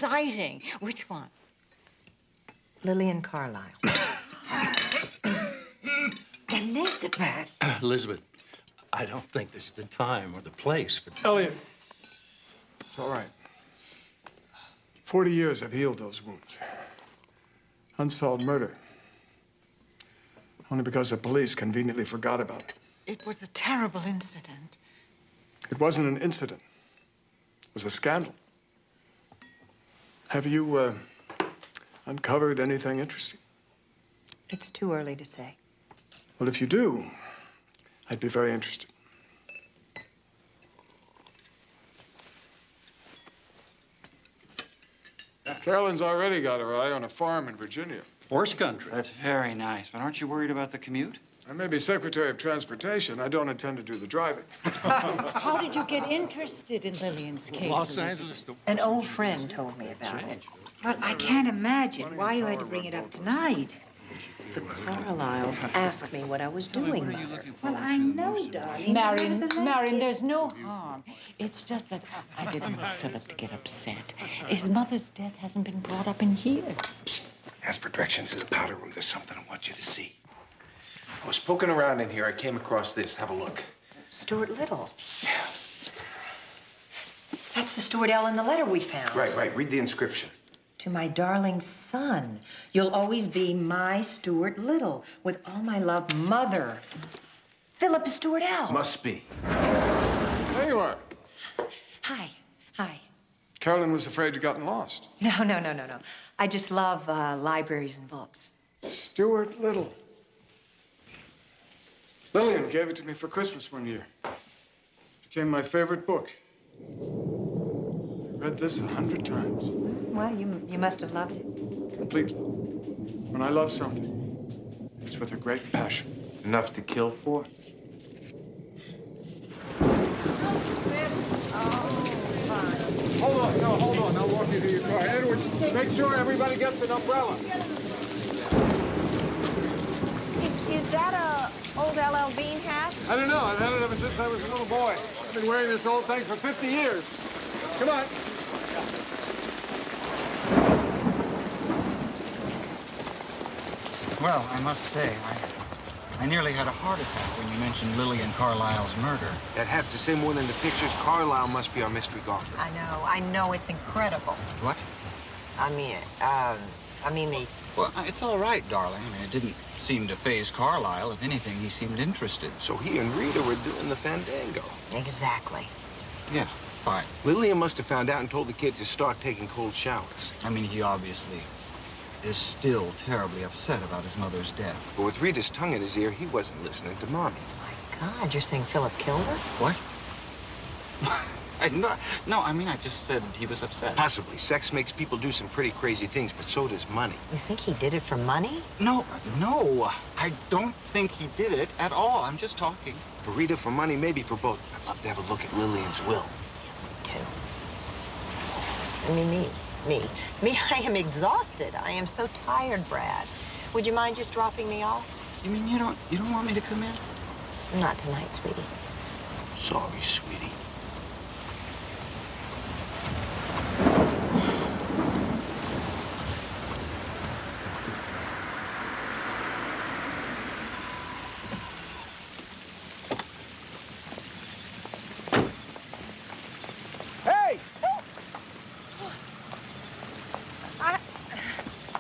exciting. Which one? Lillian Carlisle. Elizabeth. Elizabeth, I don't think this is the time or the place for... Elliot, it's all right. 40 years have healed those wounds. Unsolved murder. Only because the police conveniently forgot about it. It was a terrible incident. It wasn't an incident. It was a scandal. Have you, uncovered anything interesting? It's too early to say. Well, if you do, I'd be very interested. Carolyn's already got her eye on a farm in Virginia. Horse country. That's very nice, but aren't you worried about the commute? I may be Secretary of Transportation. I don't intend to do the driving. How did you get interested in Lillian's case? Los Angeles. An old friend told me about it. But I can't imagine why you had to bring it up tonight. The Carlisles asked me what I was doing, Mother. Well, I know, darling. Marion, there's no harm. It's just that I didn't want Philip to get upset. His mother's death hasn't been brought up in years. As for directions to the powder room, there's something I want you to see. I was poking around in here. I came across this. Have a look. Stuart Little. That's the Stuart L. in the letter we found. Right. Read the inscription. To my darling son, you'll always be my Stuart Little. With all my love, Mother. Philip Stuart L. Must be. There you are. Hi. Carolyn was afraid you'd gotten lost. No. I just love libraries and books. Stuart Little. Lillian gave it to me for Christmas one year. Became my favorite book. I read this 100 times. Well, you must have loved it. Completely. When I love something, it's with a great passion. Enough to kill for? Hold on. I'll walk you to your car. Edwards, make sure everybody gets an umbrella. Is that a old LL Bean hat? I don't know. I've had it ever since I was a little boy. I've been wearing this old thing for 50 years. Come on. Well, I must say, I nearly had a heart attack when you mentioned Lillian Carlisle's murder. That hat's the same one in the pictures. Carlisle must be our mystery golfer. I know, it's incredible. What? I mean the... Well, it's all right, darling. I mean, it didn't seem to faze Carlisle. If anything, he seemed interested. So he and Rita were doing the fandango. Exactly. Yeah, fine. Lillian must have found out and told the kid to start taking cold showers. I mean, he obviously is still terribly upset about his mother's death. But with Rita's tongue in his ear, he wasn't listening to Mommy. My God, you're saying Philip killed her? What? No, I mean, I just said he was upset. Possibly. Sex makes people do some pretty crazy things, but so does money. You think he did it for money? No, I don't think he did it at all. I'm just talking. For Rita, for money, maybe for both. I'd love to have a look at Lillian's will. Me too. I mean, me, I am exhausted. I am so tired, Brad. Would you mind just dropping me off? You mean you don't want me to come in? Not tonight, sweetie. Sorry, sweetie.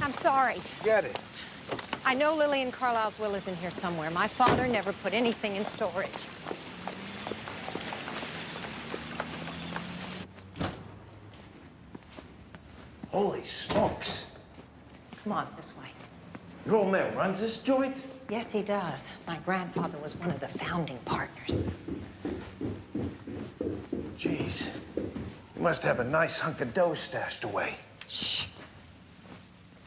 I'm sorry. Get it. I know Lillian Carlisle's will is in here somewhere. My father never put anything in storage. Holy smokes. Come on, this way. Your old man runs this joint? Yes, he does. My grandfather was one of the founding partners. Jeez. You must have a nice hunk of dough stashed away. Shh.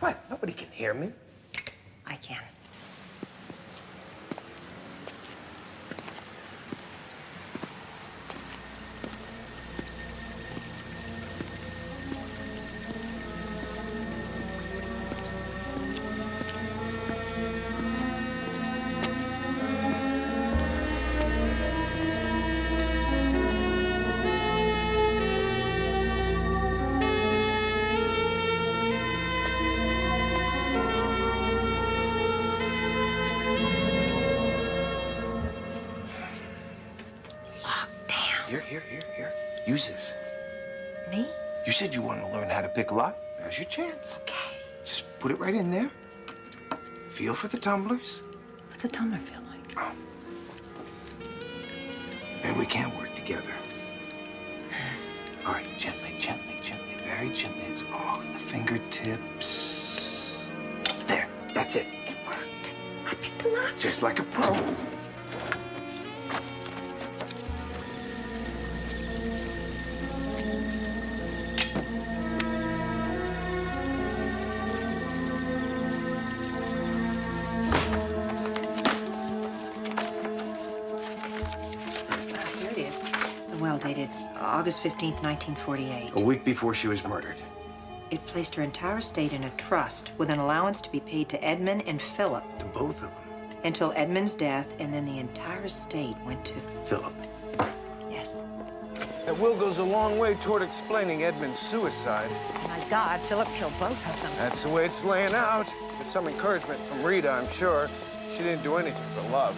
What? Nobody can hear me. I can. use this. Me? You said you wanted to learn how to pick lock. There's your chance. Okay. Just put it right in there. Feel for the tumblers. What's a tumbler feel like? Oh. Maybe we can't work together. All right, gently, gently, gently, very gently. It's all in the fingertips. There, that's it. It worked. I picked a lock. Just like a pro. Here it is. The well dated August 15th, 1948. A week before she was murdered. It placed her entire estate in a trust with an allowance to be paid to Edmund and Philip To both of them. until Edmund's death, and then the entire estate went to Philip. yes. That will goes a long way toward explaining Edmund's suicide. My God, Philip killed both of them. That's the way it's laying out. With some encouragement from Rita, I'm sure. She didn't do anything for love.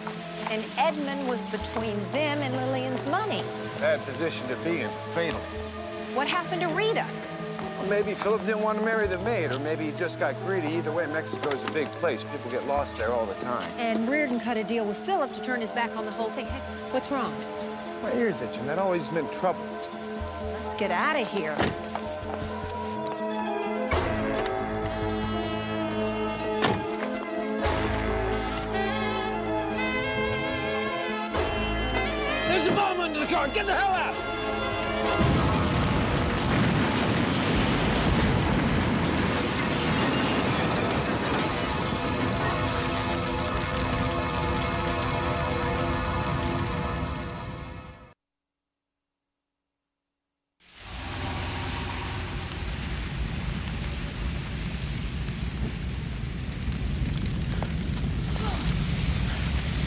And Edmund was between them and Lillian's money. Bad position to be in, fatal. What happened to Rita? Or maybe Philip didn't want to marry the maid, or maybe he just got greedy. Either way, Mexico's a big place. People get lost there all the time. And Reardon cut a deal with Philip to turn his back on the whole thing. Hey, what's wrong? My ear's itching. That always meant trouble. Let's get out of here. There's a bomb under the car. Get the hell out!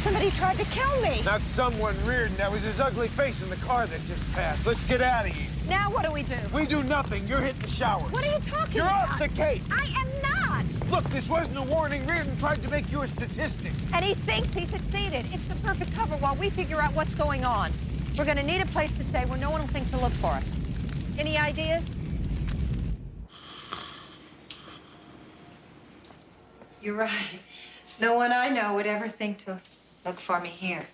Somebody tried to kill me. Not someone, Reardon. That was his ugly face in the car that just passed. Let's get out of here. Now what do we do? We do nothing. You're hitting the showers. What are you talking You're about? off the case. I am not. Look, this wasn't a warning. Reardon tried to make you a statistic. And he thinks he succeeded. It's the perfect cover while we figure out what's going on. We're going to need a place to stay where no one will think to look for us. Any ideas? You're right. No one I know would ever think to look for me here.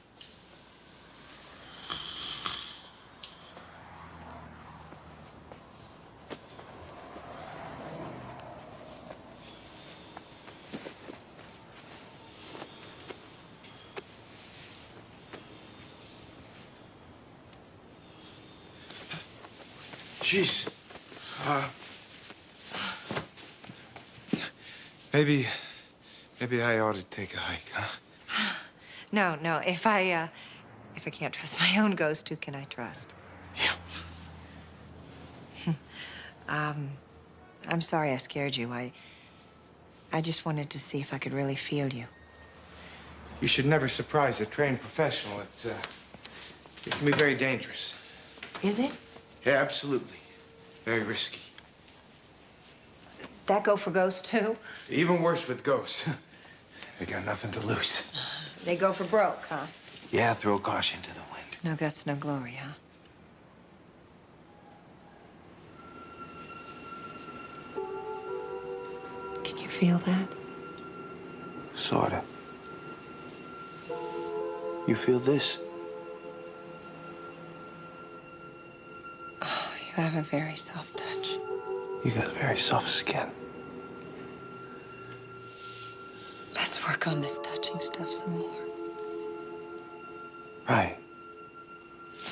Jeez. Maybe I ought to take a hike, huh? No, no. If I can't trust my own ghost, who can I trust? Yeah. I'm sorry I scared you. I just wanted to see if I could really feel you. You should never surprise a trained professional. It can be very dangerous. Is it? Yeah, absolutely. Very risky. That go for ghosts, too? Even worse with ghosts. They got nothing to lose. They go for broke, huh? Yeah, throw caution to the wind. No guts, no glory, huh? Can you feel that? Sorta. You feel this? Oh, you have a very soft touch. You got very soft skin. Let's work on this touching stuff some more. Right.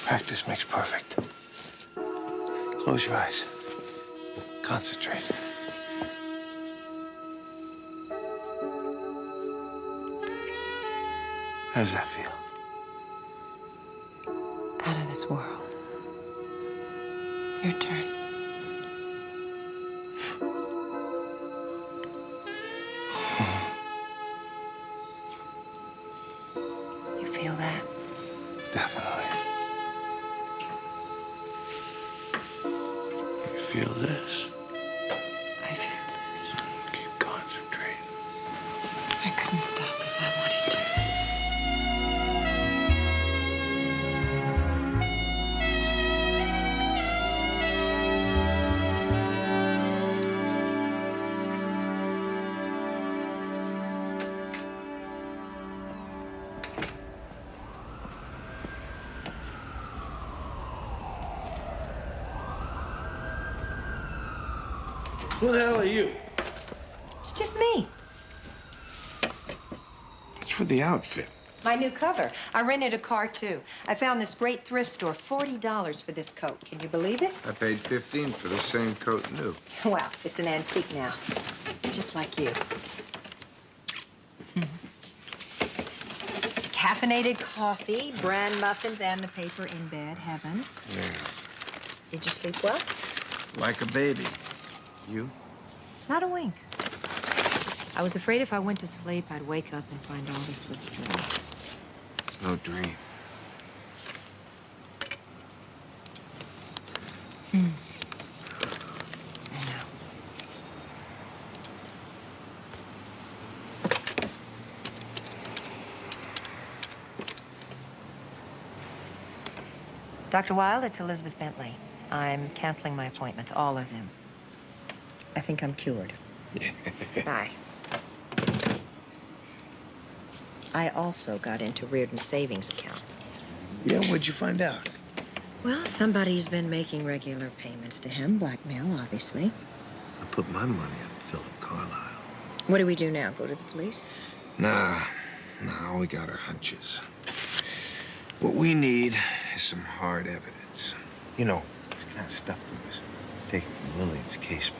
Practice makes perfect. Close your eyes. Concentrate. How does that feel? Out of this world. Your turn. You feel that? Definitely. You feel this? I feel this. Keep concentrating. I couldn't stop if I wanted to. Who the hell are you? It's just me. It's for the outfit. My new cover. I rented a car, too. I found this great thrift store, $40 for this coat. Can you believe it? I paid 15 for the same coat new. Well, it's an antique now. Just like you. Caffeinated coffee, bran muffins, and the paper in bed. Heaven. Yeah. Did you sleep well? Like a baby. You? Not a wink. I was afraid if I went to sleep, I'd wake up and find all this was a dream. It's no dream. I know. Dr. Wilde, it's Elizabeth Bentley. I'm canceling my appointments, all of them. I think I'm cured. Bye. I also got into Reardon's savings account. Yeah, what'd you find out? Well, somebody's been making regular payments to him. Blackmail, obviously. I put my money on Philip Carlisle. What do we do now? Go to the police? Nah, we got our hunches. What we need is some hard evidence. You know, this kind of stuff that was taken from Lillian's case file.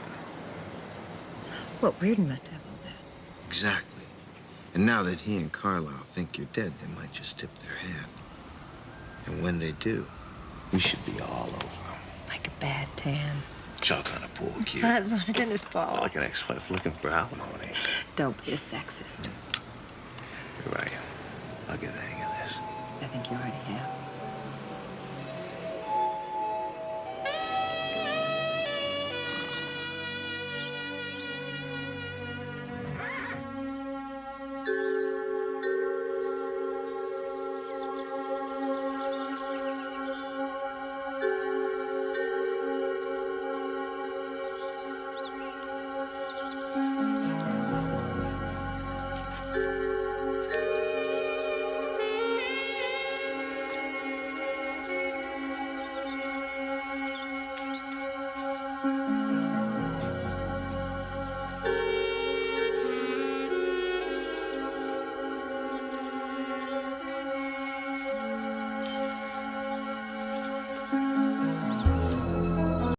Well, Reardon must have all that. Exactly. And now that he and Carlisle think you're dead, they might just tip their hand. And when they do, we should be all over them. Like a bad tan. Chuck on a pool cue. Buzz on a tennis ball. Like an ex-wife looking for alimony. Don't be a sexist. You're right. I'll get the hang of this. I think you already have.